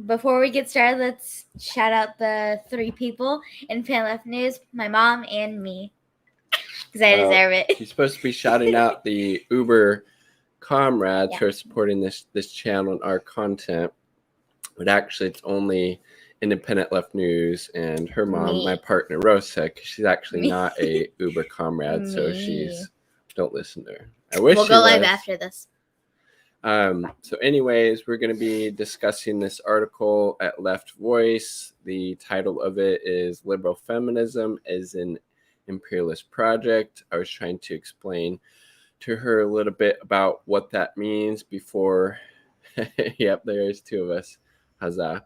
Before we get started, let's shout out the 3 people in Fan Left News, my mom and me, because I deserve it. He's supposed to be shouting out the Uber comrades who are supporting this channel and our content, but actually it's only Independent Left News and her mom, my partner Rosa, because she's actually not a Uber comrade, so don't listen to her. I wish we'll she go was. live after this. So anyways, we're going to be discussing this article at Left Voice. The title of it is Liberal Feminism is an Imperialist Project. I was trying to explain to her a little bit about what that means before. Yep, there's 2 of us. Huzzah.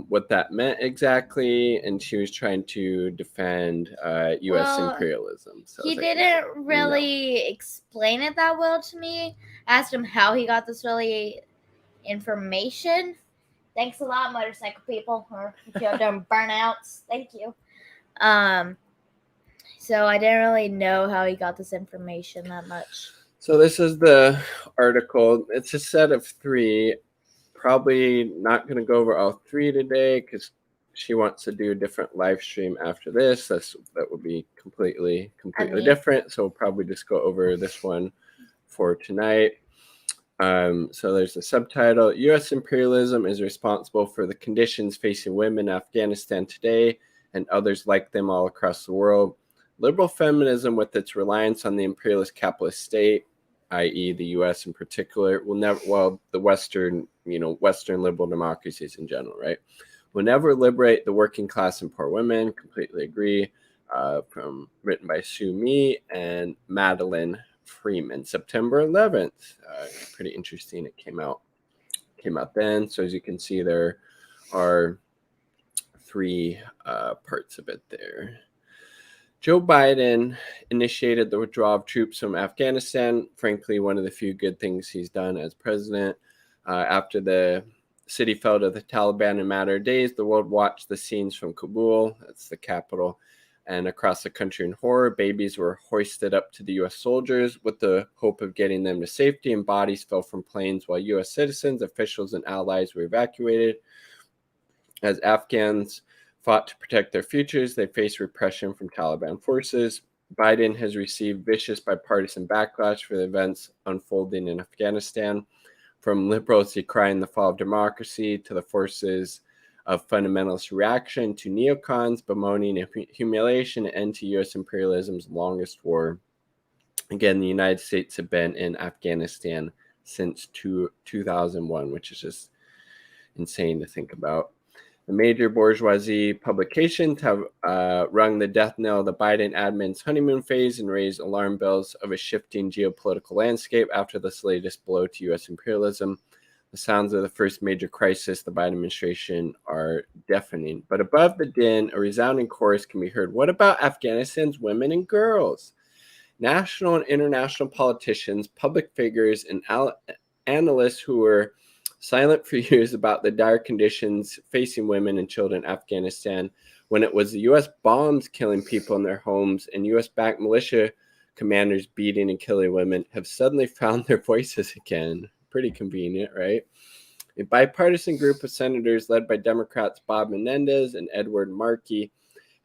What that meant exactly, and she was trying to defend U.S. imperialism. So he didn't really explain it that well to me. I asked him how he got this really information. Thanks a lot, motorcycle people, or if you're doing burnouts. Thank you. So I didn't really know how he got this information that much. So this is the article. It's a set of 3. Probably not going to go over all 3 today because she wants to do a different live stream after this. That would be completely different. So we'll probably just go over this one for tonight. So there's a subtitle: U.S. imperialism is responsible for the conditions facing women in Afghanistan today and others like them all across the world. Liberal feminism, with its reliance on the imperialist capitalist state, i.e. the U.S. in particular, will never, well, the Western liberal democracies in general, right, will never liberate the working class and poor women. Completely agree. Written by Sue Mee and Madeline Freeman, September 11th. Pretty interesting. It came out then. So as you can see, there are 3 parts of it there. Joe Biden initiated the withdrawal of troops from Afghanistan. Frankly, one of the few good things he's done as president. After the city fell to the Taliban in a matter of days, the world watched the scenes from Kabul, that's the capital, and across the country in horror. Babies were hoisted up to the U.S. soldiers with the hope of getting them to safety, and bodies fell from planes while U.S. citizens, officials, and allies were evacuated. As Afghans fought to protect their futures, they faced repression from Taliban forces. Biden has received vicious bipartisan backlash for the events unfolding in Afghanistan, from liberals decrying the fall of democracy to the forces of fundamentalist reaction to neocons bemoaning humiliation and end to U.S. imperialism's longest war. Again, the United States have been in Afghanistan since 2001, which is just insane to think about. The major bourgeoisie publications have rung the death knell of the Biden admin's honeymoon phase and raised alarm bells of a shifting geopolitical landscape after this latest blow to U.S. imperialism. The sounds of the first major crisis the Biden administration are deafening. But above the din, a resounding chorus can be heard. What about Afghanistan's women and girls? National and international politicians, public figures, and analysts who were silent for years about the dire conditions facing women and children in Afghanistan when it was the U.S. bombs killing people in their homes and U.S.-backed militia commanders beating and killing women have suddenly found their voices again. Pretty convenient, right? A bipartisan group of senators led by Democrats Bob Menendez and Edward Markey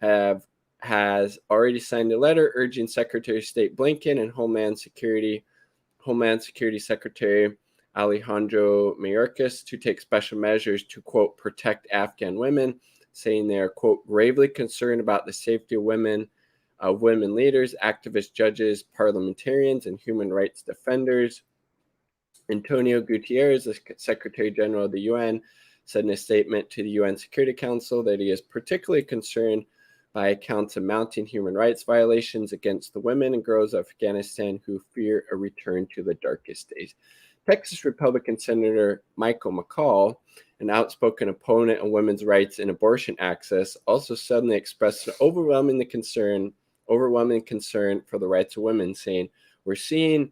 has already signed a letter urging Secretary of State Blinken and Homeland Security Secretary Alejandro Mayorkas to take special measures to, quote, protect Afghan women, saying they are, quote, gravely concerned about the safety of women leaders, activists, judges, parliamentarians, and human rights defenders. Antonio Guterres, the Secretary General of the UN, said in a statement to the UN Security Council that he is particularly concerned by accounts of mounting human rights violations against the women and girls of Afghanistan who fear a return to the darkest days. Texas Republican Senator Michael McCall, an outspoken opponent of women's rights and abortion access, also suddenly expressed an overwhelming concern for the rights of women, saying, "We're seeing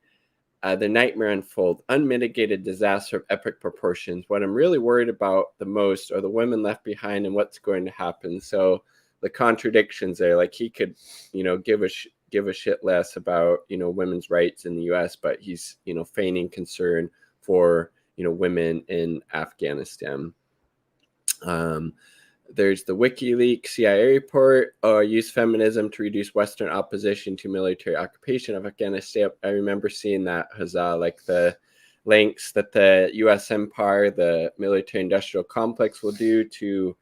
the nightmare unfold, unmitigated disaster of epic proportions. What I'm really worried about the most are the women left behind and what's going to happen." So the contradictions there, like he could, give a shit less about, women's rights in the U.S., but he's, feigning concern for, women in Afghanistan. Um, there's the WikiLeaks CIA report, use feminism to reduce Western opposition to military occupation of Afghanistan. I remember seeing that, huzzah, like the lengths that the U.S. empire, the military-industrial complex, will do to,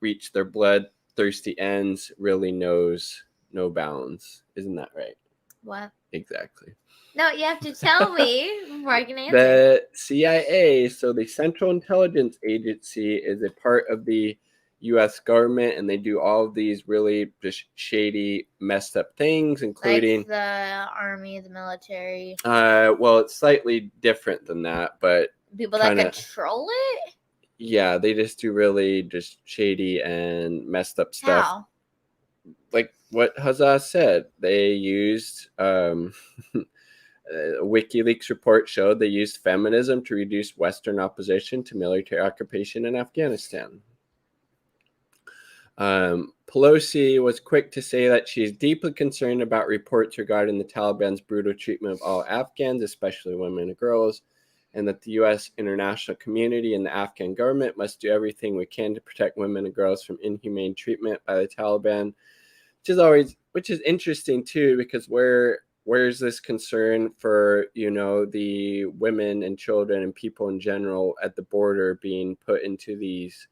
reach their bloodthirsty ends. Really knows no bounds. Isn't that right? What? Exactly. No, you have to tell me before I can answer. The CIA, so the Central Intelligence Agency, is a part of the U.S. government, and they do all of these really just shady, messed up things, including like the army, the military. Well, it's slightly different than that, but People kinda, that control it. Yeah, they just do really just shady and messed up stuff. How? Like what Huzzah said, they used a WikiLeaks report showed they used feminism to reduce Western opposition to military occupation in Afghanistan. Pelosi was quick to say that she is deeply concerned about reports regarding the Taliban's brutal treatment of all Afghans, especially women and girls, and that the U.S. international community and the Afghan government must do everything we can to protect women and girls from inhumane treatment by the Taliban, which is interesting too, because where's this concern for the women and children and people in general at the border being put into these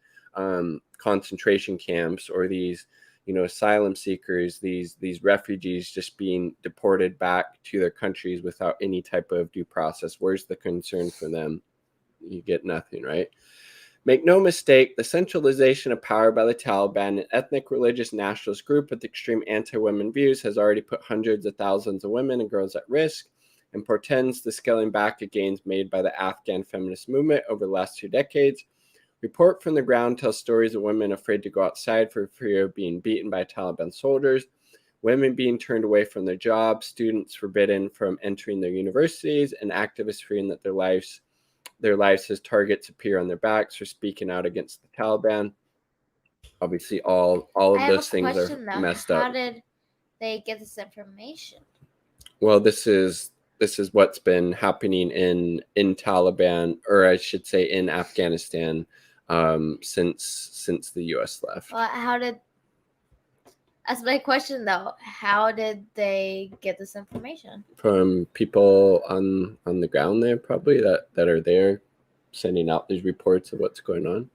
concentration camps, or these asylum seekers, these refugees just being deported back to their countries without any type of due process? Where's the concern for them? You get nothing, right? Make no mistake, the centralization of power by the Taliban, an ethnic religious nationalist group with extreme anti-women views, has already put hundreds of thousands of women and girls at risk, and portends the scaling back of gains made by the Afghan feminist movement over the last 2 decades. Report from the ground tells stories of women afraid to go outside for fear of being beaten by Taliban soldiers, women being turned away from their jobs, students forbidden from entering their universities, and activists fearing that their lives as targets appear on their backs for speaking out against the Taliban. Obviously, all of those things are messed up. How did they get this information? Well, this is what's been happening in Taliban, or I should say in Afghanistan, since the U.S. left. Well, that's my question though. How did they get this information? From people on the ground there, probably that are there, sending out these reports of what's going on.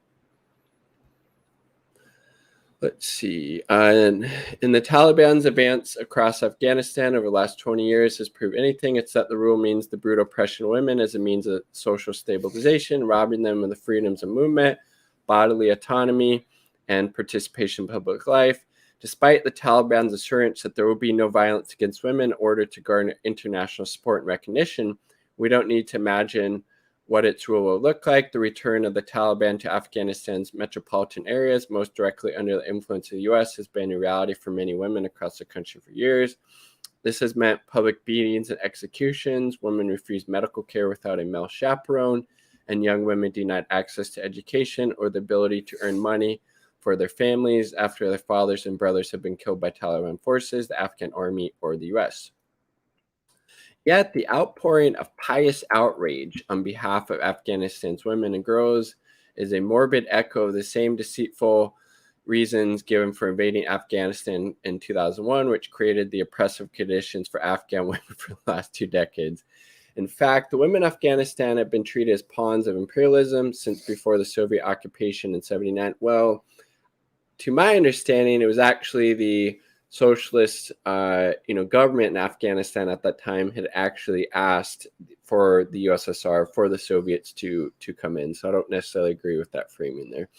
Let's see. And in the Taliban's advance across Afghanistan over the last 20 years has proved anything, it's that the rule means the brutal oppression of women as a means of social stabilization, robbing them of the freedoms of movement, bodily autonomy, and participation in public life. Despite the Taliban's assurance that there will be no violence against women in order to garner international support and recognition, we don't need to imagine what its rule will look like. The return of the Taliban to Afghanistan's metropolitan areas, most directly under the influence of the U.S., has been a reality for many women across the country for years. This has meant public beatings and executions, women refused medical care without a male chaperone, and young women denied access to education or the ability to earn money for their families after their fathers and brothers have been killed by Taliban forces, the Afghan army, or the U.S. Yet the outpouring of pious outrage on behalf of Afghanistan's women and girls is a morbid echo of the same deceitful reasons given for invading Afghanistan in 2001, which created the oppressive conditions for Afghan women for the last 2 decades. In fact, the women of Afghanistan have been treated as pawns of imperialism since before the Soviet occupation in 1979. Well, to my understanding, it was actually the socialist government in Afghanistan at that time had actually asked for the USSR, for the Soviets to come in. So I don't necessarily agree with that framing there.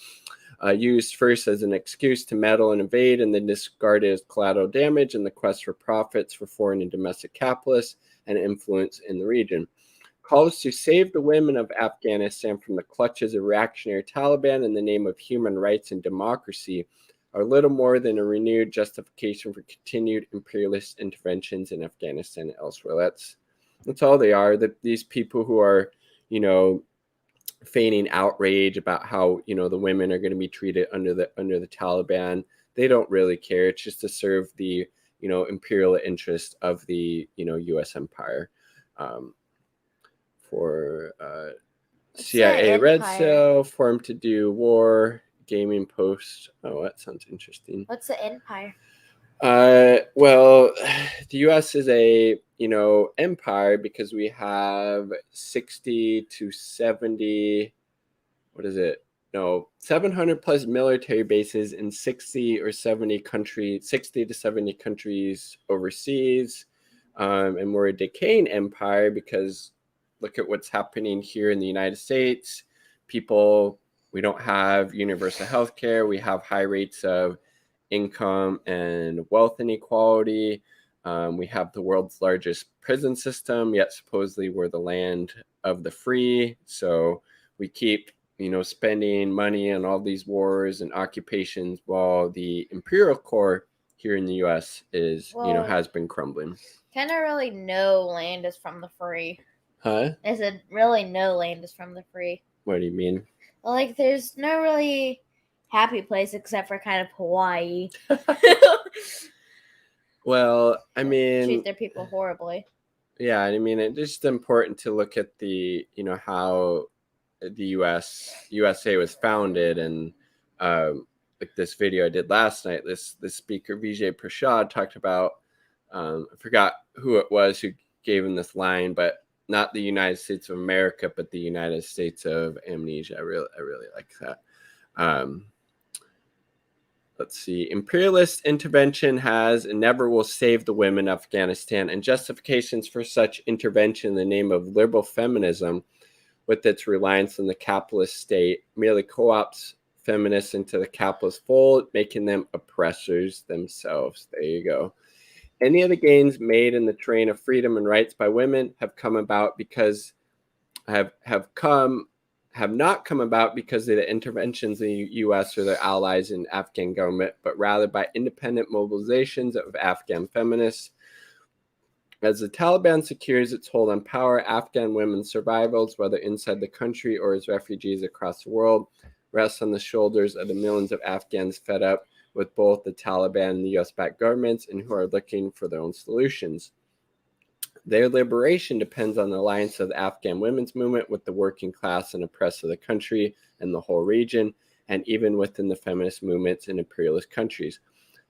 Used first as an excuse to meddle and invade, and then discarded as collateral damage in the quest for profits for foreign and domestic capitalists and influence in the region. Calls to save the women of Afghanistan from the clutches of reactionary Taliban in the name of human rights and democracy are little more than a renewed justification for continued imperialist interventions in Afghanistan and elsewhere. That's all they are. These people who are, feigning outrage about how the women are going to be treated under the Taliban, they don't really care. It's just to serve the imperial interest of the U.S. empire. For CIA Red Empire? Cell formed to do war. Gaming Post. Oh, that sounds interesting. What's the Empire? Well, the U.S. is a empire because we have 60 to 70. What is it? No, 700 plus military bases in 60 or 70 countries, 60 to 70 countries overseas. And we're a decaying empire because look at what's happening here in the United States. We don't have universal health care. We have high rates of income and wealth inequality. We have the world's largest prison system, yet supposedly we're the land of the free. So we keep spending money on all these wars and occupations while the imperial core here in the U.S. is, has been crumbling. Kind of really no land is from the free. Huh? Is it really no land is from the free? What do you mean? Well, like, there's no really happy place except for kind of Hawaii. Well, I mean, treat their people horribly. Yeah, I mean, it's just important to look at the, how the USA was founded, and like this video I did last night, this speaker Vijay Prashad talked about. I forgot who it was who gave him this line, but not the United States of America, but the United States of Amnesia. I really like that. Let's see. Imperialist intervention has and never will save the women of Afghanistan, and justifications for such intervention in the name of liberal feminism, with its reliance on the capitalist state, merely co-opts feminists into the capitalist fold, making them oppressors themselves. There you go. Any of the gains made in the terrain of freedom and rights by women have not come about because of the interventions in the U.S. or their allies in Afghan government, but rather by independent mobilizations of Afghan feminists. As the Taliban secures its hold on power, Afghan women's survivals, whether inside the country or as refugees across the world, rests on the shoulders of the millions of Afghans fed up with both the Taliban and the U.S.-backed governments and who are looking for their own solutions. Their liberation depends on the alliance of the Afghan women's movement with the working class and oppressed of the country and the whole region, and even within the feminist movements in imperialist countries,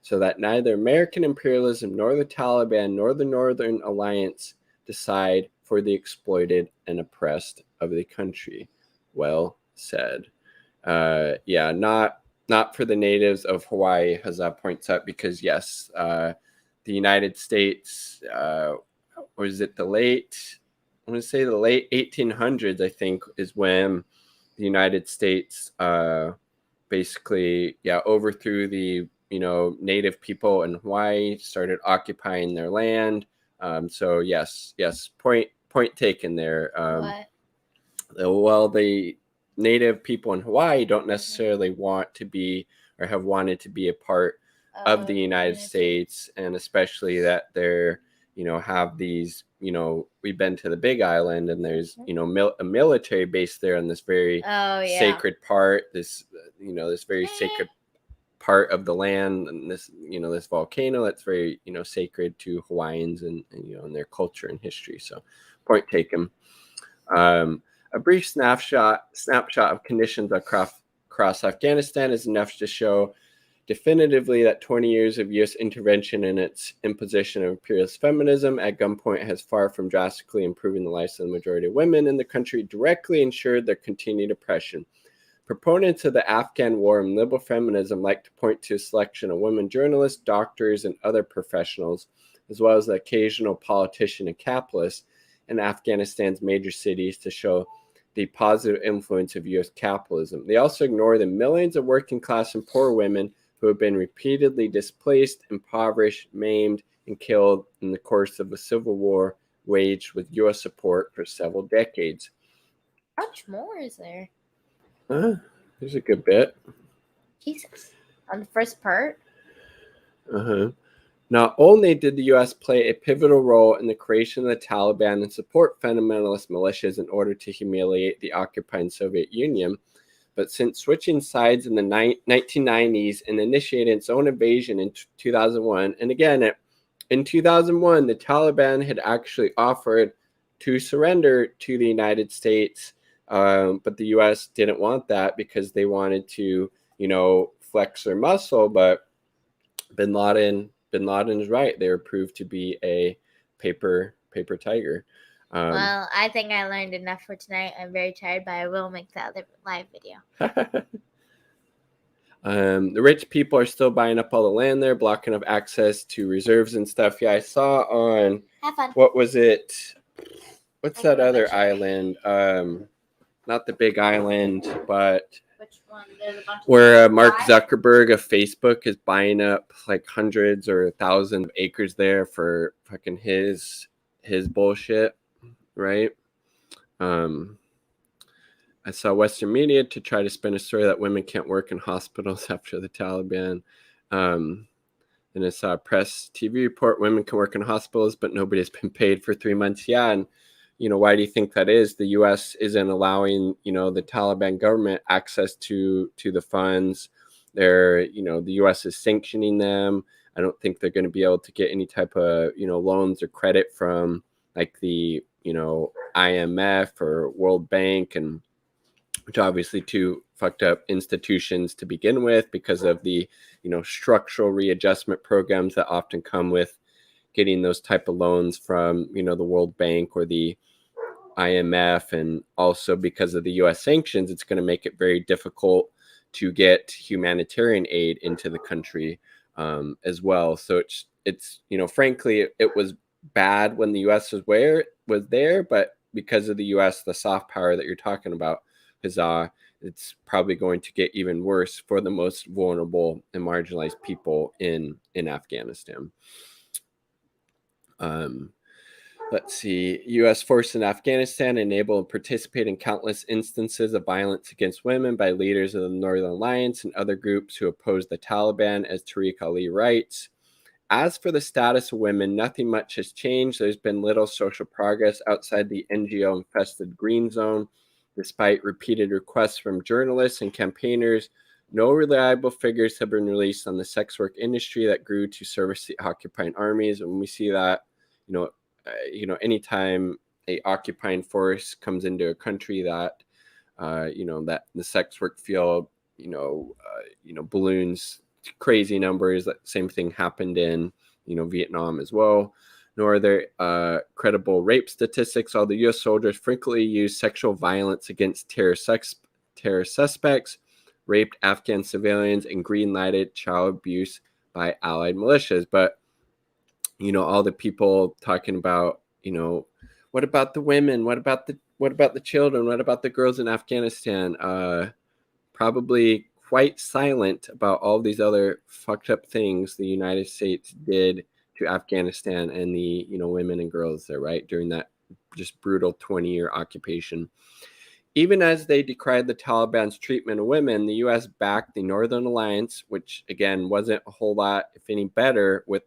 so that neither American imperialism nor the Taliban nor the Northern Alliance decide for the exploited and oppressed of the country. Well said. Not for the natives of Hawaii, Hazza points out, because yes, the United States, or is it the late 1800s, I think, is when the United States basically overthrew the native people in Hawaii, started occupying their land. So yes, point taken there. What? Well, the native people in Hawaii don't necessarily want to be or have wanted to be a part of the United States, and especially that they're have these, we've been to the Big Island, and there's, a military base there on this very sacred part, this very sacred part of the land, and this, this volcano that's very, sacred to Hawaiians and and their culture and history. So point taken. A brief snapshot of conditions across Afghanistan is enough to show definitively that 20 years of U.S. intervention in its imposition of imperialist feminism at gunpoint has, far from drastically improving the lives of the majority of women in the country, directly ensured their continued oppression. Proponents of the Afghan war and liberal feminism like to point to a selection of women journalists, doctors, and other professionals, as well as the occasional politician and capitalist in Afghanistan's major cities, to show the positive influence of U.S. capitalism. They also ignore the millions of working class and poor women who have been repeatedly displaced, impoverished, maimed, and killed in the course of a civil war waged with U.S. support for several decades. How much more is there? There's a good bit. Jesus. On the first part? Not only did the U.S. play a pivotal role in the creation of the Taliban and support fundamentalist militias in order to humiliate the occupying Soviet Union, but since switching sides in the 1990s and initiating its own invasion in 2001, and again, in 2001, the Taliban had actually offered to surrender to the United States But the U.S. didn't want that because they wanted to, flex their muscle. But Bin Laden is right. They were proved to be a paper tiger. Well, I think I learned enough for tonight. I'm very tired, but I will make that other live video. The rich people are still buying up all the land there, blocking up access to reserves and stuff. Yeah, I saw on Have fun. what was it? What's I that wanna other mention- island? Not the Big Island, but Which one? There's a bunch of where Mark Why? Zuckerberg of Facebook is buying up like hundreds or thousands of acres there for fucking his bullshit, right? I saw Western media to try to spin a story that women can't work in hospitals after the Taliban. And I saw a press TV report, women can work in hospitals, but nobody has been paid for 3 months. Yeah, and why do you think that is? The U.S. isn't allowing the Taliban government access to the funds. They're the U.S. is sanctioning them. I don't think they're going to be able to get any type of loans or credit from like the IMF or World Bank, and which obviously two fucked up institutions to begin with because of the structural readjustment programs that often come with getting those type of loans from the World Bank or the IMF. And also because of the US sanctions, it's going to make it very difficult to get humanitarian aid into the country as well. So it's frankly it was bad when the US was there, but because of the US, the soft power that you're talking about, it's probably going to get even worse for the most vulnerable and marginalized people in Afghanistan. Let's see. U.S. forces in Afghanistan enable and participate in countless instances of violence against women by leaders of the Northern Alliance and other groups who oppose the Taliban, as Tariq Ali writes. As for the status of women, nothing much has changed. There's been little social progress outside the NGO-infested Green Zone. Despite repeated requests from journalists and campaigners, no reliable figures have been released on the sex work industry that grew to service the occupying armies. And we see that, anytime a occupying force comes into a country that, that the sex work field, balloons to crazy numbers. That same thing happened in, Vietnam as well. Nor are there credible rape statistics. Although U.S. soldiers frequently use sexual violence against terror suspects, raped Afghan civilians, and green-lighted child abuse by allied militias. But, all the people talking about, what about the women? What about the children? What about the girls in Afghanistan? Probably quite silent about all these other fucked up things the United States did to Afghanistan and the women and girls there, right, during that just brutal 20-year occupation. Even as they decried the Taliban's treatment of women, the U.S. backed the Northern Alliance, which again wasn't a whole lot, if any, better with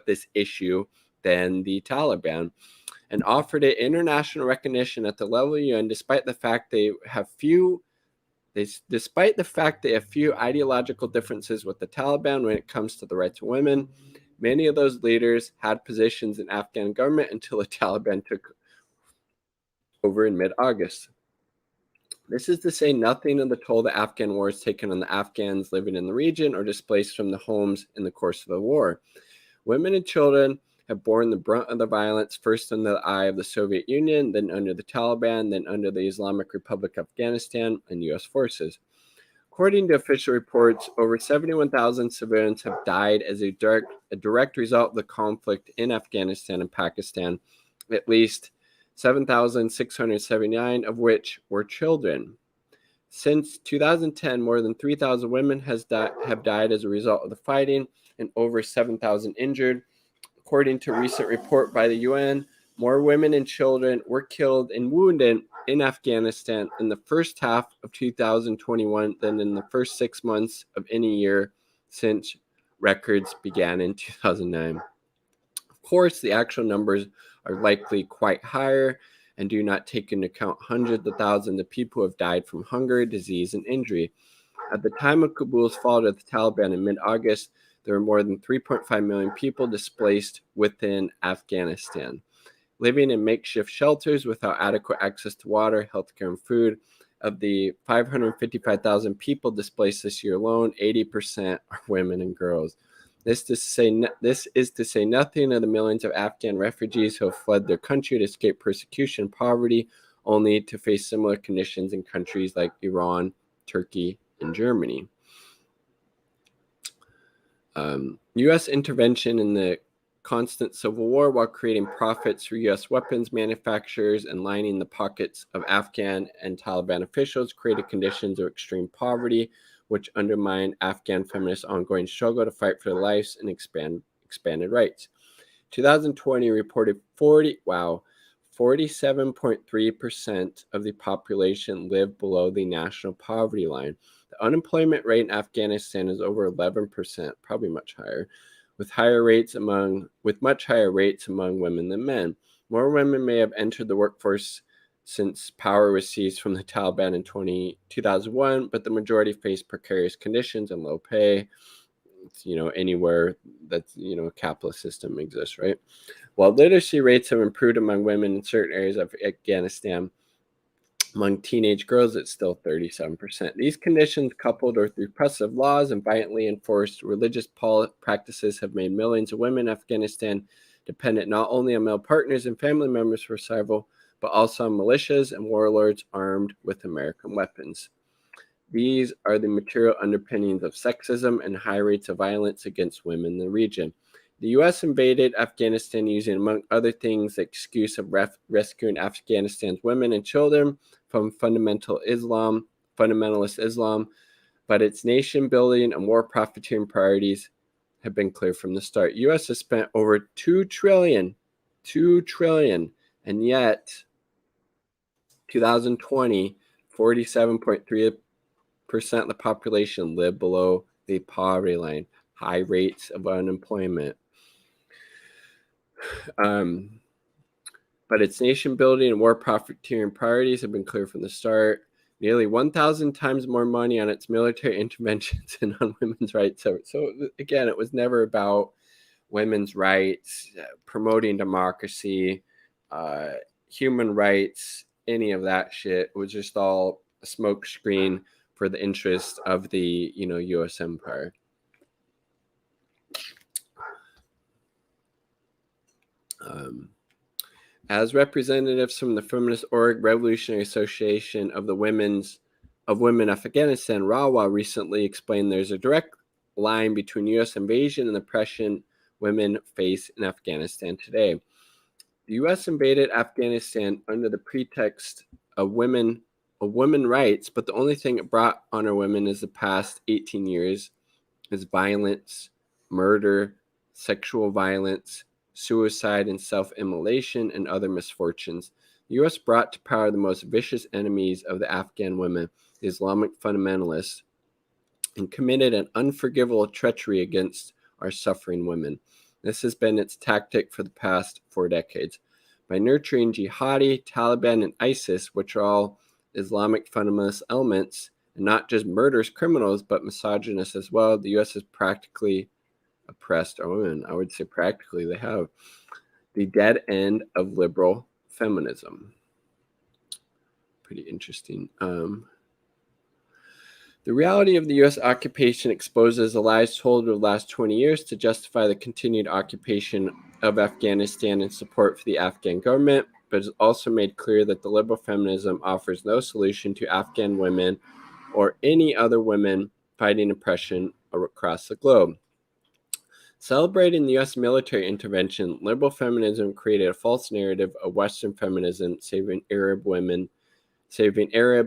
this issue than the Taliban, and offered it international recognition at the level of the UN, despite the fact they have few ideological differences with the Taliban when it comes to the rights of women. Many of those leaders had positions in Afghan government until the Taliban took over in mid-August. This is to say nothing of the toll the Afghan war has taken on the Afghans living in the region or displaced from the homes in the course of the war. Women and children have borne the brunt of the violence, first under the eye of the Soviet Union, then under the Taliban, then under the Islamic Republic of Afghanistan and U.S. forces. According to official reports, over 71,000 civilians have died as a direct result of the conflict in Afghanistan and Pakistan, at least 7,679 of which were children. Since 2010, more than 3,000 women have died as a result of the fighting and over 7,000 injured. According to a recent report by the UN, more women and children were killed and wounded in Afghanistan in the first half of 2021 than in the first 6 months of any year since records began in 2009. Of course, the actual numbers are likely quite higher and do not take into account hundreds of thousands of people who have died from hunger, disease, and injury. At the time of Kabul's fall to the Taliban in mid-August, there were more than 3.5 million people displaced within Afghanistan. living in makeshift shelters without adequate access to water, healthcare, and food. Of the 555,000 people displaced this year alone, 80% are women and girls. This is to say nothing of the millions of Afghan refugees who have fled their country to escape persecution and poverty, only to face similar conditions in countries like Iran, Turkey, and Germany. U.S. intervention in the constant civil war while creating profits for U.S. weapons manufacturers and lining the pockets of Afghan and Taliban officials created conditions of extreme poverty, which undermined Afghan feminists' ongoing struggle to fight for their lives and expanded rights. 2020 reported 47.3% of the population lived below the national poverty line. The unemployment rate in Afghanistan is over 11%, probably much higher, with much higher rates among women than men. More women may have entered the workforce since power was seized from the Taliban in 2001, but the majority face precarious conditions and low pay. It's, anywhere that's, a capitalist system exists, right? While literacy rates have improved among women in certain areas of Afghanistan, among teenage girls, it's still 37%. These conditions, coupled with repressive laws and violently enforced religious practices, have made millions of women in Afghanistan dependent not only on male partners and family members for survival, but also on militias and warlords armed with American weapons. These are the material underpinnings of sexism and high rates of violence against women in the region. The U.S. invaded Afghanistan using, among other things, the excuse of rescuing Afghanistan's women and children from fundamentalist Islam, but its nation-building and war profiteering priorities have been clear from the start. U.S. has spent over $2 trillion, and yet 2020, 47.3% of the population lived below the poverty line, high rates of unemployment. But its nation building and war profiteering priorities have been clear from the start. Nearly 1,000 times more money on its military interventions and on women's rights. So again, it was never about women's rights, promoting democracy, human rights, any of that shit. It was just all a smokescreen for the interest of the, U.S. empire. As representatives from the Feminist Org Revolutionary Association of Women Afghanistan, Rawa, recently explained there's a direct line between U.S. invasion and the oppression women face in Afghanistan today. The U.S. invaded Afghanistan under the pretext of women rights, but the only thing it brought on our women is the past 18 years is violence, murder, sexual violence, suicide and self-immolation, and other misfortunes. The U.S. brought to power the most vicious enemies of the Afghan women, the Islamic fundamentalists, and committed an unforgivable treachery against our suffering women. This has been its tactic for the past 4 decades. By nurturing jihadi, Taliban, and ISIS, which are all Islamic fundamentalist elements, and not just murderous criminals, but misogynists as well, the U.S. has practically oppressed our women. I would say practically they have. The dead end of liberal feminism. Pretty interesting. The reality of the U.S. occupation exposes the lies told over the last 20 years to justify the continued occupation of Afghanistan and support for the Afghan government, but it's also made clear that the liberal feminism offers no solution to Afghan women or any other women fighting oppression across the globe. Celebrating the U.S. military intervention, liberal feminism created a false narrative of Western feminism saving Arab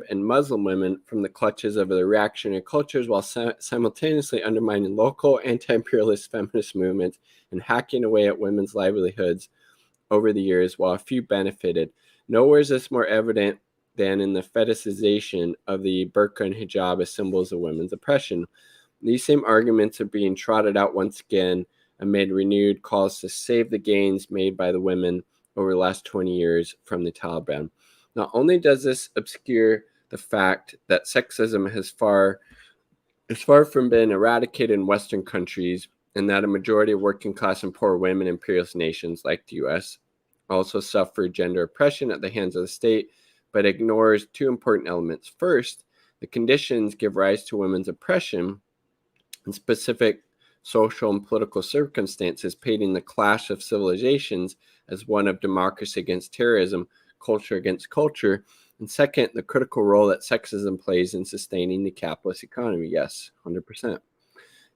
and Muslim women from the clutches of the reactionary cultures while simultaneously undermining local anti-imperialist feminist movements and hacking away at women's livelihoods over the years while a few benefited. Nowhere is this more evident than in the fetishization of the burqa and hijab as symbols of women's oppression. These same arguments are being trotted out once again amid renewed calls to save the gains made by the women over the last 20 years from the Taliban. Not only does this obscure the fact that sexism is far from being eradicated in Western countries, and that a majority of working class and poor women in imperialist nations like the U.S. also suffer gender oppression at the hands of the state, but ignores two important elements. First, the conditions give rise to women's oppression in specific social and political circumstances, painting the clash of civilizations as one of democracy against terrorism, culture against culture. And second, the critical role that sexism plays in sustaining the capitalist economy. Yes, 100%.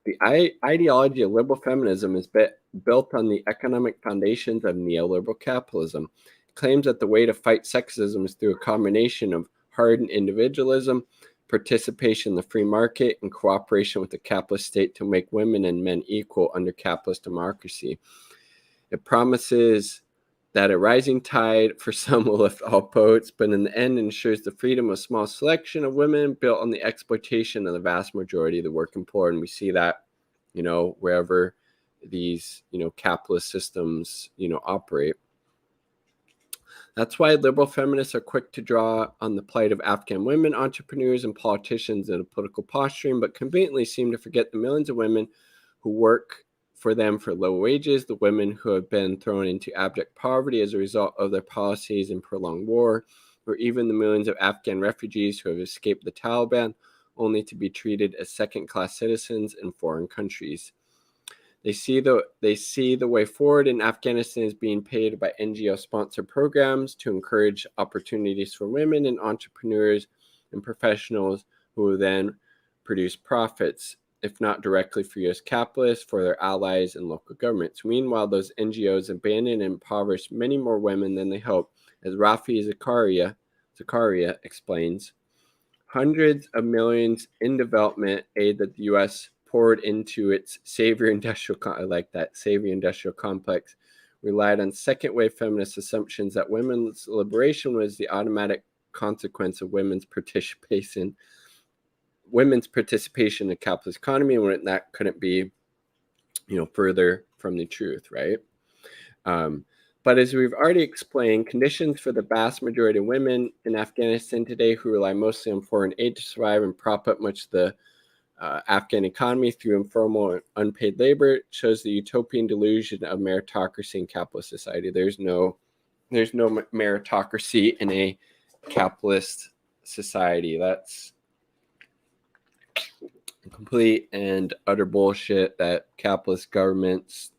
The ideology of liberal feminism is built on the economic foundations of neoliberal capitalism. It claims that the way to fight sexism is through a combination of hardened individualism, participation in the free market, and cooperation with the capitalist state to make women and men equal under capitalist democracy. It promises that a rising tide for some will lift all boats, but in the end ensures the freedom of a small selection of women built on the exploitation of the vast majority of the working poor. And we see that, wherever these, capitalist systems, operate. That's why liberal feminists are quick to draw on the plight of Afghan women, entrepreneurs, and politicians in a political posturing, but conveniently seem to forget the millions of women who work for them for low wages, the women who have been thrown into abject poverty as a result of their policies and prolonged war, or even the millions of Afghan refugees who have escaped the Taliban only to be treated as second-class citizens in foreign countries. They see the way forward in Afghanistan as being paid by NGO-sponsored programs to encourage opportunities for women and entrepreneurs and professionals who will then produce profits, if not directly for U.S. capitalists, for their allies and local governments. Meanwhile, those NGOs abandon and impoverish many more women than they hoped, as Rafi Zakaria explains. Hundreds of millions in development aid that the U.S. poured into its Savior Industrial Complex relied on second-wave feminist assumptions that women's liberation was the automatic consequence of women's participation in the capitalist economy, and when that couldn't be, further from the truth, right? But as we've already explained, conditions for the vast majority of women in Afghanistan today who rely mostly on foreign aid to survive and prop up much of the Afghan economy through informal and unpaid labor shows the utopian delusion of meritocracy in capitalist society. There's no meritocracy in a capitalist society. That's complete and utter bullshit that capitalist governments,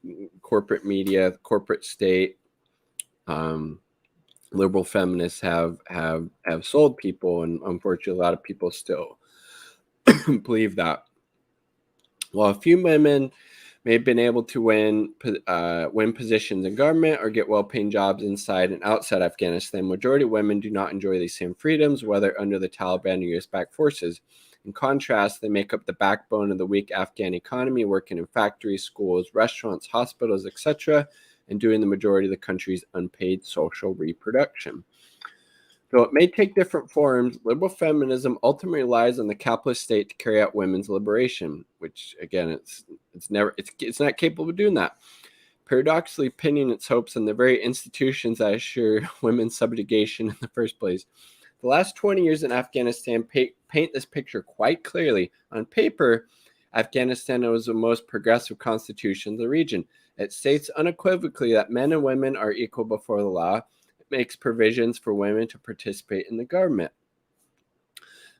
corporate media, corporate state, liberal feminists have sold people, and unfortunately a lot of people still believe that. While a few women may have been able to win positions in government or get well-paying jobs inside and outside Afghanistan, majority of women do not enjoy these same freedoms, whether under the Taliban or U.S.-backed forces. In contrast, they make up the backbone of the weak Afghan economy, working in factories, schools, restaurants, hospitals, etc., and doing the majority of the country's unpaid social reproduction. Though it may take different forms, liberal feminism ultimately relies on the capitalist state to carry out women's liberation, which again, it's not capable of doing that. Paradoxically pinning its hopes on the very institutions that assure women's subjugation in the first place. The last 20 years in Afghanistan paint this picture quite clearly. On paper, Afghanistan was the most progressive constitution in the region. It states unequivocally that men and women are equal before the law. It makes provisions for women to participate in the government.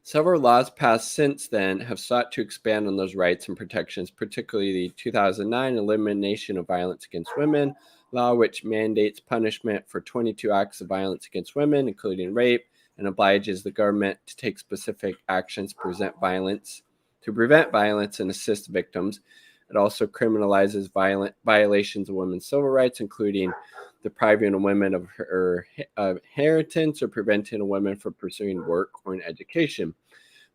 Several laws passed since then have sought to expand on those rights and protections, particularly the 2009 Elimination of Violence Against Women law, which mandates punishment for 22 acts of violence against women, including rape, and obliges the government to take specific actions to prevent violence and assist victims. It also criminalizes violations of women's civil rights, including depriving a woman of her inheritance or preventing a woman from pursuing work or an education.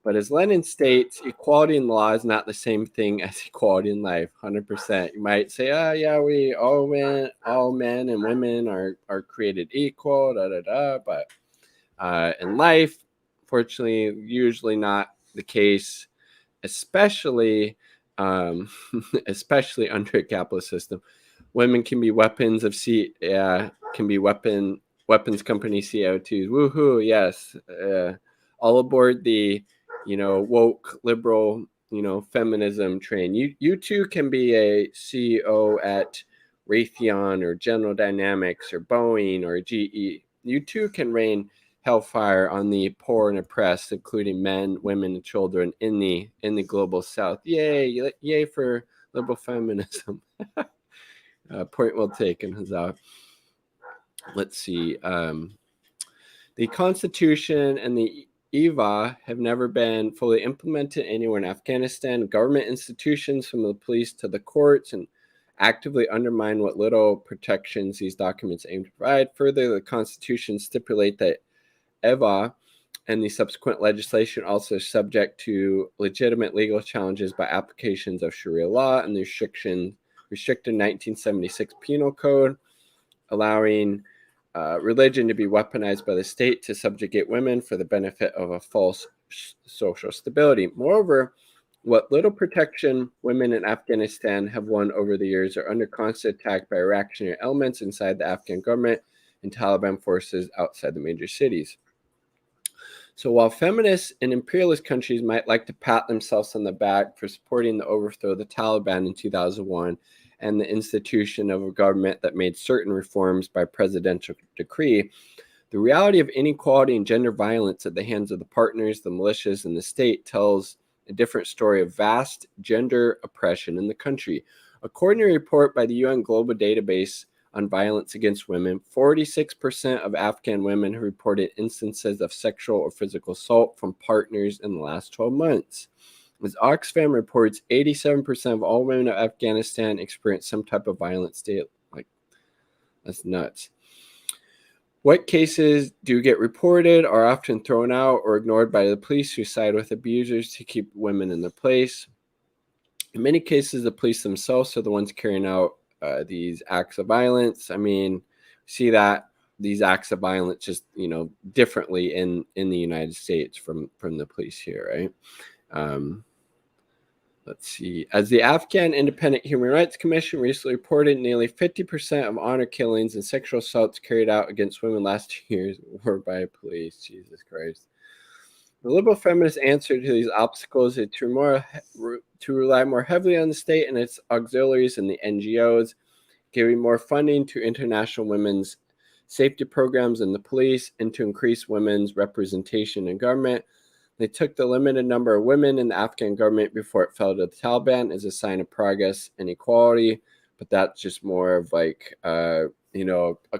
But as Lenin states, equality in law is not the same thing as equality in life. 100%. You might say, all men and women are created equal, but in life, fortunately, usually not the case, especially especially under a capitalist system. Women can be weapons of weapons company CO2s. Woohoo! Yes, all aboard the woke liberal feminism train. You too can be a CEO at Raytheon or General Dynamics or Boeing or GE. You too can rain hellfire on the poor and oppressed, including men, women, and children in the global South. Yay! Yay for liberal feminism. Point well taken, Huzzah. Let's see. The Constitution and the EVA have never been fully implemented anywhere in Afghanistan. Government institutions, from the police to the courts, and actively undermine what little protections these documents aim to provide. Further, the Constitution stipulates that EVA and the subsequent legislation also is subject to legitimate legal challenges by applications of Sharia law and the restricted 1976 Penal Code, allowing religion to be weaponized by the state to subjugate women for the benefit of a false social stability. Moreover, what little protection women in Afghanistan have won over the years are under constant attack by reactionary elements inside the Afghan government and Taliban forces outside the major cities. So while feminists in imperialist countries might like to pat themselves on the back for supporting the overthrow of the Taliban in 2001 and the institution of a government that made certain reforms by presidential decree, the reality of inequality and gender violence at the hands of the partners, the militias, and the state tells a different story of vast gender oppression in the country. According to a report by the UN Global Database on Violence Against Women, 46% of Afghan women have reported instances of sexual or physical assault from partners in the last 12 months. As Oxfam reports, 87% of all women of Afghanistan experience some type of violence daily. Like, that's nuts. What cases do get reported are often thrown out or ignored by the police, who side with abusers to keep women in their place. In many cases, the police themselves are the ones carrying out these acts of violence. I mean, see that these acts of violence just, differently in the United States from the police here, right? Let's see. As the Afghan Independent Human Rights Commission recently reported, nearly 50% of honor killings and sexual assaults carried out against women last 2 years were by police. Jesus Christ. The liberal feminist answer to these obstacles is to rely more heavily on the state and its auxiliaries and the NGOs, giving more funding to international women's safety programs in the police, and to increase women's representation in government. They took the limited number of women in the Afghan government before it fell to the Taliban as a sign of progress and equality, but that's just more of like, a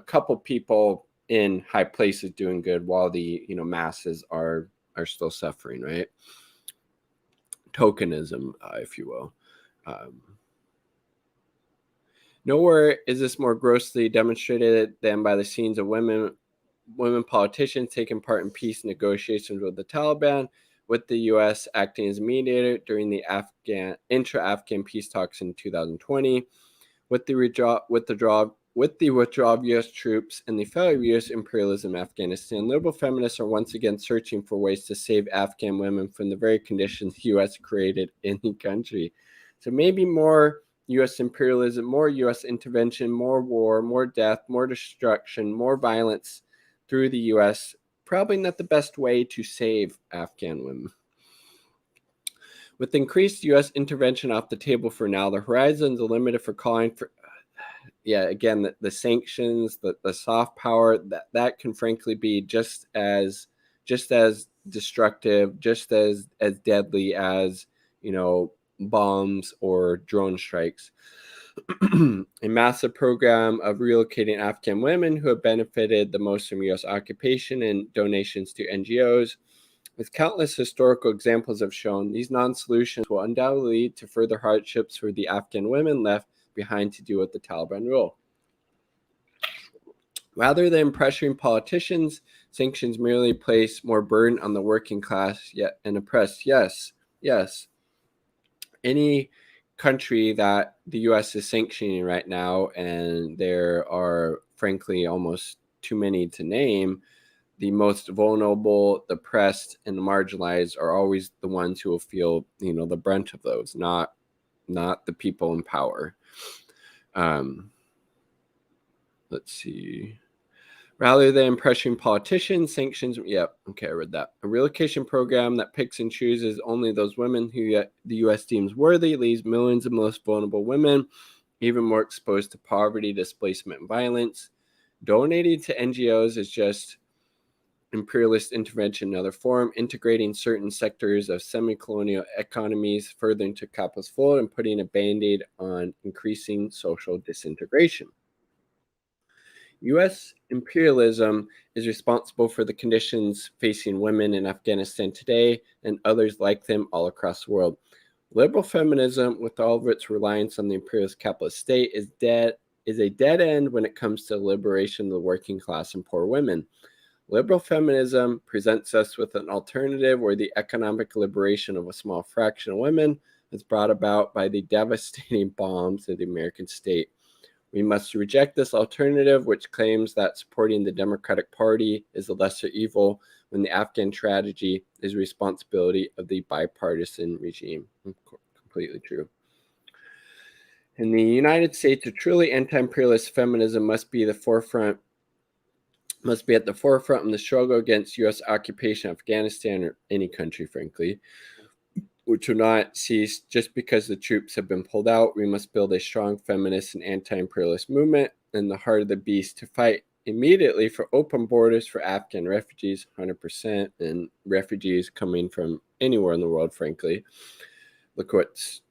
couple people in high places doing good while the masses are still suffering, right? Tokenism, if you will. Nowhere is this more grossly demonstrated than by the scenes of women politicians taking part in peace negotiations with the Taliban, with the U.S. acting as a mediator during the intra-Afghan peace talks in 2020, with the withdrawal of U.S. troops and the failure of U.S. imperialism in Afghanistan. Liberal feminists are once again searching for ways to save Afghan women from the very conditions the U.S. created in the country. So maybe more U.S. imperialism, more U.S. intervention, more war, more death, more destruction, more violence through the U.S., probably not the best way to save Afghan women. With increased U.S. intervention off the table for now, the horizons are limited for calling for, again, the sanctions, the soft power, that can frankly be just as destructive, just as deadly as, bombs or drone strikes. A massive program of relocating Afghan women who have benefited the most from U.S. occupation and donations to NGOs. As countless historical examples have shown, these non-solutions will undoubtedly lead to further hardships for the Afghan women left behind to deal with the Taliban rule. Rather than pressuring politicians, sanctions merely place more burden on the working class and oppressed. Yes. Any country that the U.S. is sanctioning right now, and there are frankly almost too many to name, the most vulnerable, the oppressed, and the marginalized are always the ones who will feel, the brunt of those, not the people in power. Let's see. Rather than pressuring politicians, sanctions, I read that. A relocation program that picks and chooses only those women who the U.S. deems worthy leaves millions of most vulnerable women even more exposed to poverty, displacement, and violence. Donating to NGOs is just imperialist intervention in another form, integrating certain sectors of semi-colonial economies further into capitalist fold and putting a band-aid on increasing social disintegration. U.S. imperialism is responsible for the conditions facing women in Afghanistan today and others like them all across the world. Liberal feminism, with all of its reliance on the imperialist capitalist state, is a dead end when it comes to the liberation of the working class and poor women. Liberal feminism presents us with an alternative where the economic liberation of a small fraction of women is brought about by the devastating bombs of the American state. We must reject this alternative, which claims that supporting the Democratic Party is a lesser evil when the Afghan tragedy is responsibility of the bipartisan regime. Completely true. In the United States, a truly anti-imperialist feminism must be at the forefront in the struggle against U.S. occupation of Afghanistan or any country, frankly, which will not cease just because the troops have been pulled out. We must build a strong feminist and anti-imperialist movement in the heart of the beast to fight immediately for open borders for Afghan refugees, 100%, and refugees coming from anywhere in the world, frankly. Look what's,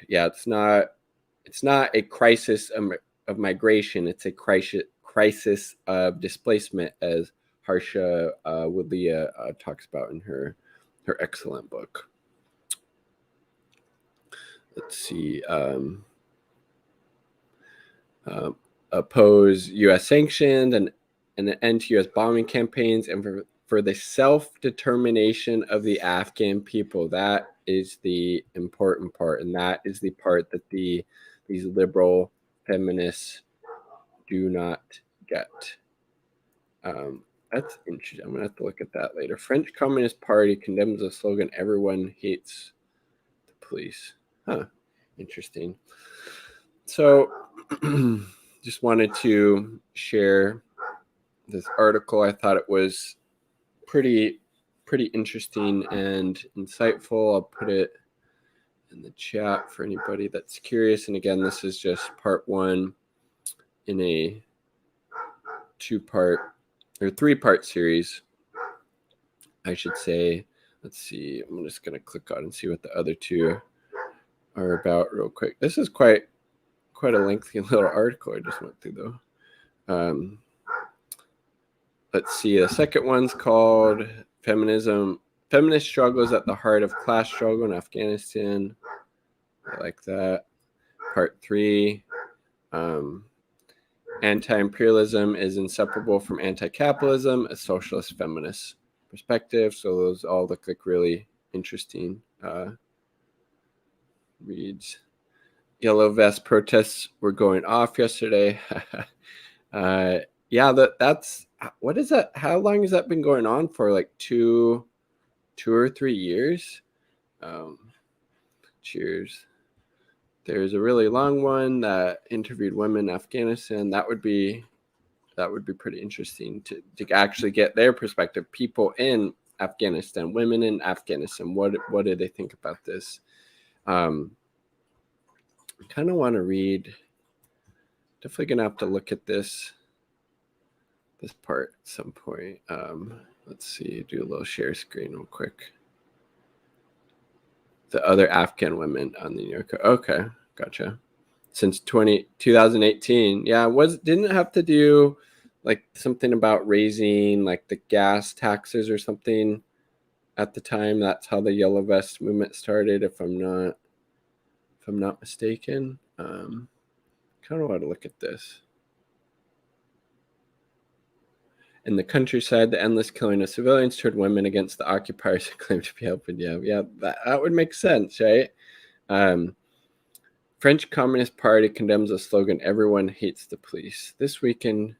it's not a crisis of migration. It's a crisis of displacement, as Harsha Woodley talks about in her excellent book. Let's see. Oppose U.S. sanctions and an end to U.S. bombing campaigns, and for the self-determination of the Afghan people. That is the important part, and that is the part that these liberal feminists do not get. That's interesting. I'm going to have to look at that later. French Communist Party condemns the slogan, "Everyone hates the police." Huh. Interesting. So just wanted to share this article. I thought it was pretty interesting and insightful. I'll put it in the chat for anybody that's curious. And again, this is just part one in a 2-part or 3-part series, I should say. Let's see. I'm just going to click on and see what the other 2 are about real quick. This is quite a lengthy little article I just went through, though. Let's see. The second one's called Feminism. Feminist struggles at the heart of class struggle in Afghanistan. I like that. Part 3. Anti-imperialism is inseparable from anti-capitalism, a socialist feminist perspective. So those all look like really interesting reads. Yellow vest protests were going off yesterday. That's what is that? How long has that been going on for? Like 2 or 3 years? Cheers. There's a really long one that interviewed women in Afghanistan. That would be pretty interesting to actually get their perspective. People in Afghanistan, women in Afghanistan, what do they think about this? I kind of want to read. Definitely gonna have to look at this part at some point. Let's see, do a little share screen real quick. The other Afghan women on the New York. Okay, gotcha. Since 2018. Yeah, didn't it have to do like something about raising like the gas taxes or something at the time? That's how the Yellow Vest movement started, if I'm not mistaken. Kind of want to look at this. In the countryside, the endless killing of civilians turned women against the occupiers who claimed to be helping. Yeah, that would make sense, right? French Communist Party condemns the slogan, "Everyone hates the police." This weekend,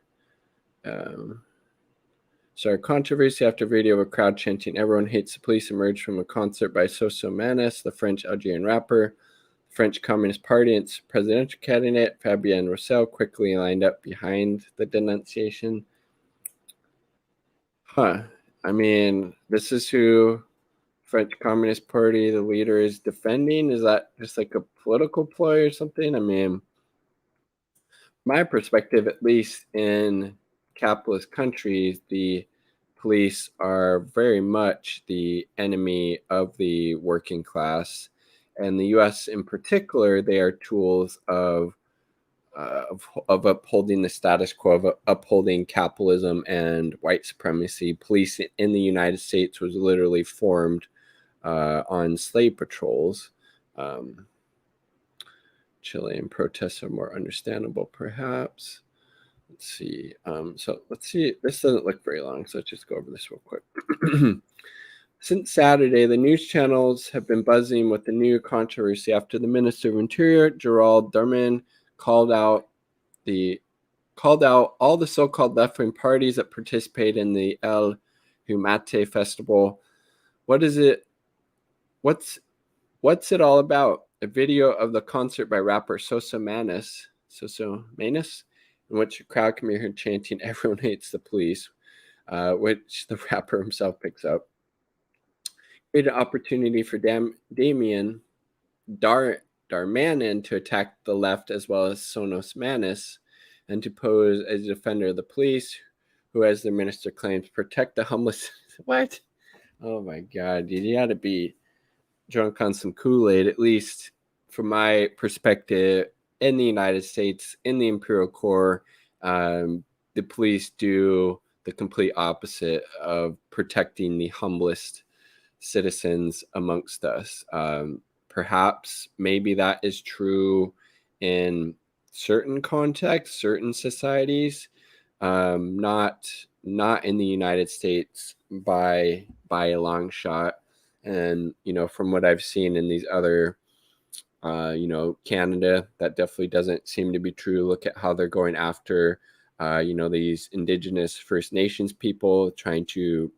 controversy after video of a crowd chanting, "Everyone hates the police," emerged from a concert by Soso Manes, the French Algerian rapper. French Communist Party and its presidential candidate, Fabien Roussel, quickly lined up behind the denunciation. I mean, this is who French Communist Party, the leader, is defending. Is that just like a political ploy or something? I mean, my perspective, at least in capitalist countries, the police are very much the enemy of the working class. And the US in particular, they are tools of upholding the status quo, of upholding capitalism and white supremacy. Police in the United States was literally formed on slave patrols. Chilean protests are more understandable, perhaps. Let's see. So let's see. This doesn't look very long, so let's just go over this real quick. Since Saturday, the news channels have been buzzing with the new controversy after the Minister of Interior, Gerald Darman, called out all the so-called left-wing parties that participate in the El Humate Festival. What is it? What's it all about? A video of the concert by rapper Sosa Manus, in which a crowd can be heard chanting, "Everyone hates the police," which the rapper himself picks up. Created an opportunity for Damien Darmanin to attack the left as well as Sonos Manus, and to pose as a defender of the police, who, as the minister claims, protect the homeless. What? Oh my God, you got to be drunk on some Kool-Aid, at least from my perspective. In the United States, in the Imperial Core, the police do the complete opposite of protecting the humblest citizens amongst us. Perhaps maybe that is true in certain contexts, certain societies, not in the United States by a long shot. And from what I've seen in these other Canada, that definitely doesn't seem to be true. Look at how they're going after these Indigenous First Nations people, trying to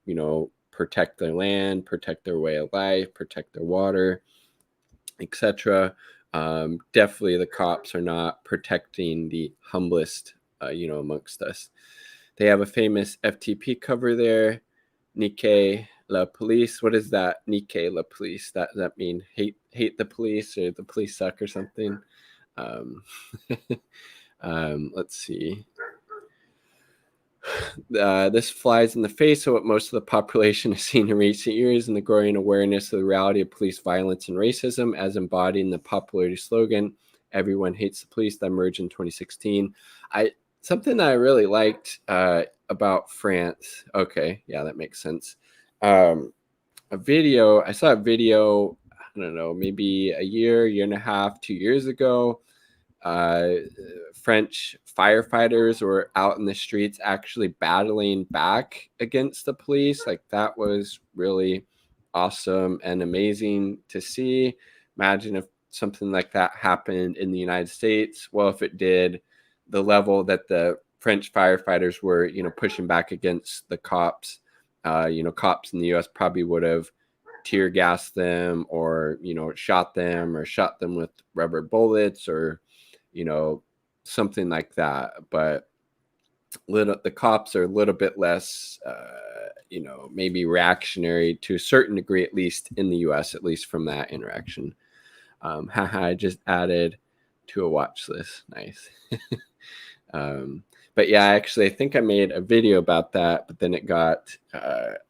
protect their land, protect their way of life, protect their water, etc. Definitely the cops are not protecting the humblest amongst us. They have a famous FTP cover there, Nique la police. What is that? Nique la police. Does that mean hate the police, or the police suck, or something? Let's see. This flies in the face of what most of the population has seen in recent years, in the growing awareness of the reality of police violence and racism, as embodied in the popularity slogan, "Everyone hates the police," that emerged in 2016. Something that I really liked about France. Okay, yeah, that makes sense. I saw a video, I don't know, maybe a year and a half, 2 years ago. French firefighters were out in the streets actually battling back against the police. Like, that was really awesome and amazing to see. Imagine if something like that happened in the United States. Well, if it did, the level that the French firefighters were, pushing back against the cops, cops in the US probably would have tear gassed them, or, shot them with rubber bullets, or, something like that. But the cops are a little bit less, maybe reactionary to a certain degree, at least in the US, at least from that interaction. I just added to a watch list. Nice. But yeah, actually, I think I made a video about that, but then it got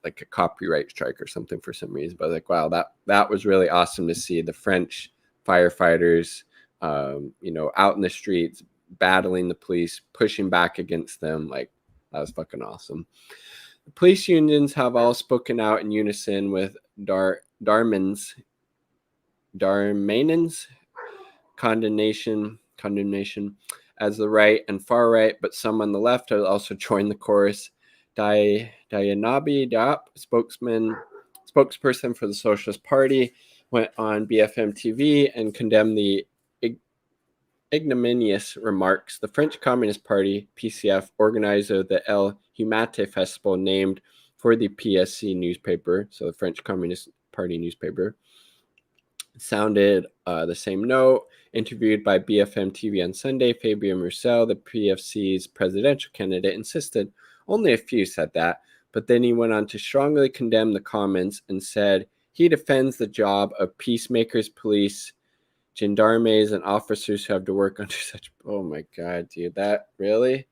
like a copyright strike or something for some reason. But like, wow, that was really awesome to see the French firefighters, out in the streets, battling the police, pushing back against them. Like, that was fucking awesome. The police unions have all spoken out in unison with Darman's condemnation as the right and far right, but some on the left have also joined the chorus. Dianabi Diop, spokesperson for the Socialist Party, went on BFM TV and condemned the ignominious remarks. The French Communist Party, PCF, organizer of the El Humate Festival, named for the PSC newspaper, so the French Communist Party newspaper, sounded the same note. Interviewed by BFM TV on Sunday, Fabien Roussel, the PFC's presidential candidate, insisted only a few said that, but then he went on to strongly condemn the comments and said he defends the job of peacemakers police gendarmes and officers who have to work under such. Oh my god, dude, that really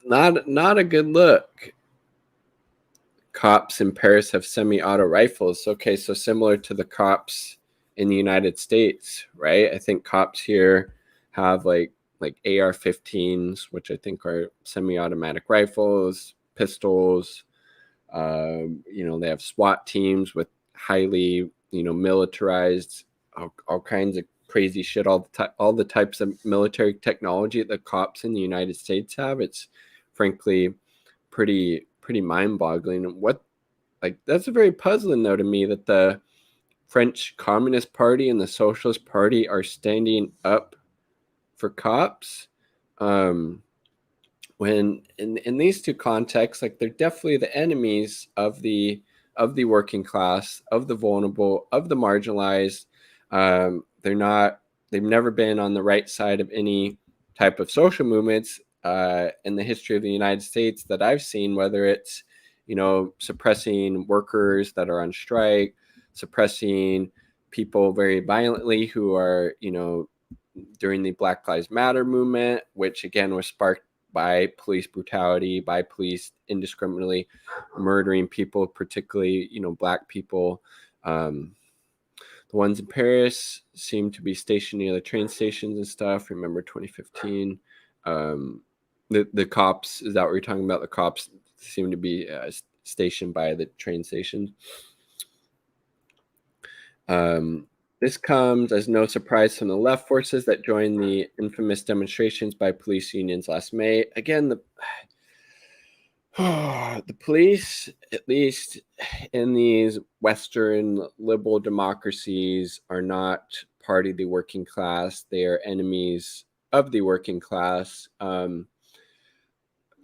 not a good look. Cops in Paris have semi-auto rifles. Okay, so similar to the cops in the United States, right? I think cops here have like AR-15s, which I think are semi-automatic rifles, pistols. They have SWAT teams with highly, militarized, all kinds of crazy shit. All the types of military technology that the cops in the United States have. It's frankly pretty mind-boggling. And that's very puzzling though to me that the French Communist Party and the Socialist Party are standing up for cops. When in these two contexts, like, they're definitely the enemies of the working class, of the vulnerable, of the marginalized. They're not. They've never been on the right side of any type of social movements in the history of the United States that I've seen. Whether it's suppressing workers that are on strike, suppressing people very violently who are during the Black Lives Matter movement, which again was sparked by police brutality, by police indiscriminately murdering people, particularly black people. The ones in Paris seem to be stationed near the train stations and stuff. Remember 2015? The cops, is that what you're talking about? The cops seem to be stationed by the train station. This comes as no surprise from the left forces that joined the infamous demonstrations by police unions last May. Again, the police, at least in these Western liberal democracies, are not part of the working class. They are enemies of the working class.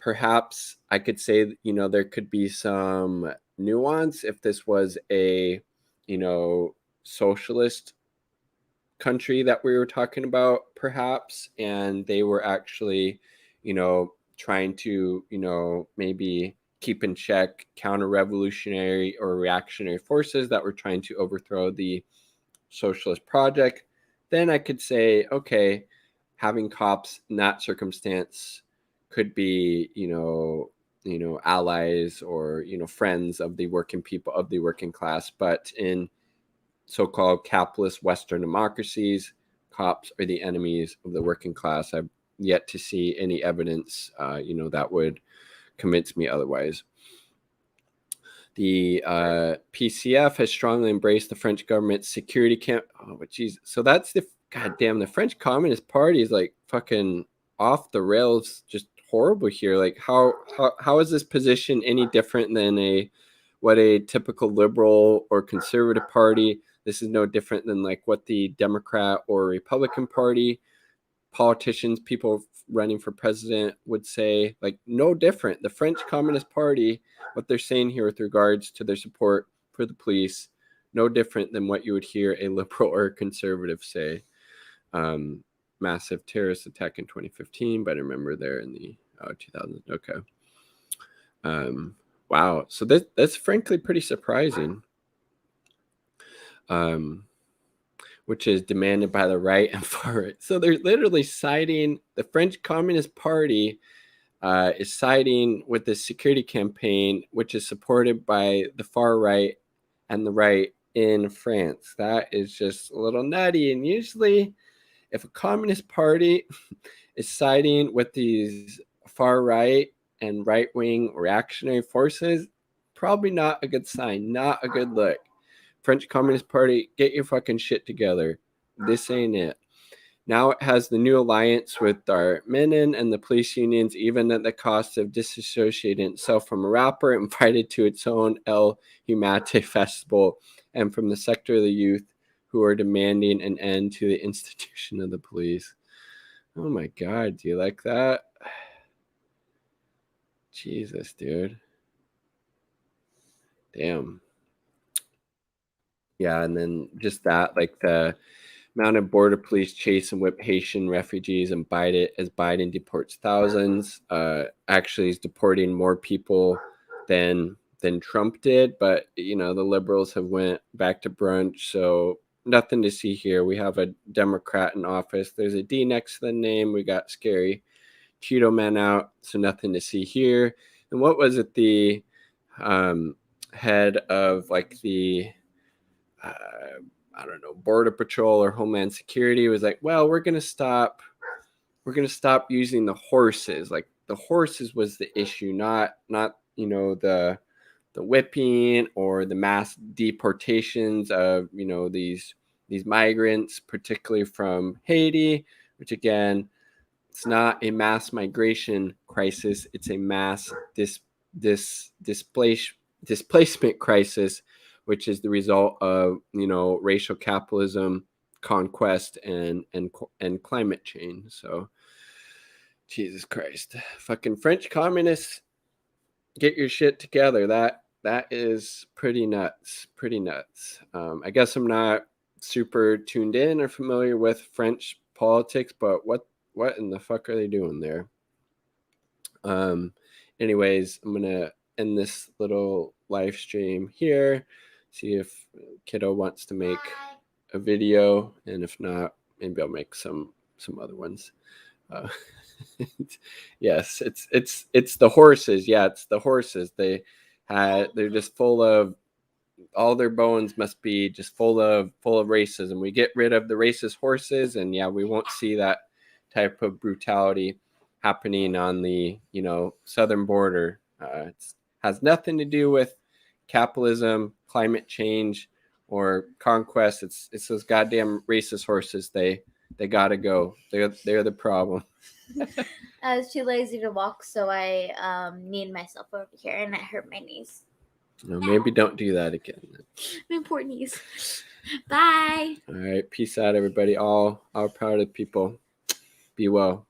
Perhaps I could say, there could be some nuance if this was a, socialist country that we were talking about, perhaps, and they were actually, trying to, maybe keep in check counter-revolutionary or reactionary forces that were trying to overthrow the socialist project. Then I could say, okay, having cops in that circumstance could be, allies or friends of the working people, of the working class. But in so-called capitalist Western democracies, cops are the enemies of the working class. I've yet to see any evidence, that would convince me otherwise. The PCF has strongly embraced the French government's security camp. Oh, but geez, so that's the goddamn. The French Communist Party is like fucking off the rails, just horrible here. Like, how is this position any different than what a typical liberal or conservative party? This is no different than like what the Democrat or Republican Party politicians, people running for president would say. Like, no different. The French Communist Party, what they're saying here with regards to their support for the police, no different than what you would hear a liberal or a conservative say. Massive terrorist attack in 2015, but I remember there in the 2000s. Okay. Wow. So that's frankly pretty surprising. Which is demanded by the right and far right. So they're literally siding, the French Communist Party is siding with the security campaign, which is supported by the far right and the right in France. That is just a little nutty. And usually, if a Communist Party is siding with these far right and right-wing reactionary forces, probably not a good sign, not a good look. French Communist Party, get your fucking shit together. This ain't it. Now it has the new alliance with Darmanin and the police unions, even at the cost of disassociating itself from a rapper invited to its own El Humate festival, and from the sector of the youth who are demanding an end to the institution of the police. Oh my god, do you like that? Jesus, dude. Damn. Yeah, and then just that, like the mounted border police chase and whip Haitian refugees, and Biden deports thousands. Actually, is deporting more people than Trump did, but the liberals have went back to brunch, so nothing to see here. We have a Democrat in office. There's a D next to the name. We got scary Cheeto Man out, so nothing to see here. And what was it? The head of like the I don't know, Border Patrol or Homeland Security was like, well, we're gonna stop using the horses. Like the horses was the issue, not the whipping or the mass deportations of these migrants, particularly from Haiti, which again, it's not a mass migration crisis, it's a mass displacement crisis, which is the result of racial capitalism, conquest, and climate change. So Jesus Christ, fucking French communists, get your shit together. That is pretty nuts. I guess I'm not super tuned in or familiar with French politics, but what in the fuck are they doing there? Anyways, I'm gonna end this little live stream here. See if Kiddo wants to make a video, and if not, maybe I'll make some other ones. Yes, it's the horses. Yeah, it's the horses. They're just full of, all their bones must be just full of racism. We get rid of the racist horses, and yeah, we won't see that type of brutality happening on the southern border. It has nothing to do with capitalism, climate change, or conquest. It's those goddamn racist horses. They gotta go. They're the problem. I was too lazy to walk, so I kneed myself over here, and it hurt my knees. No, maybe don't do that again. My poor knees. Bye. All right, peace out, everybody. All proud of people. Be well.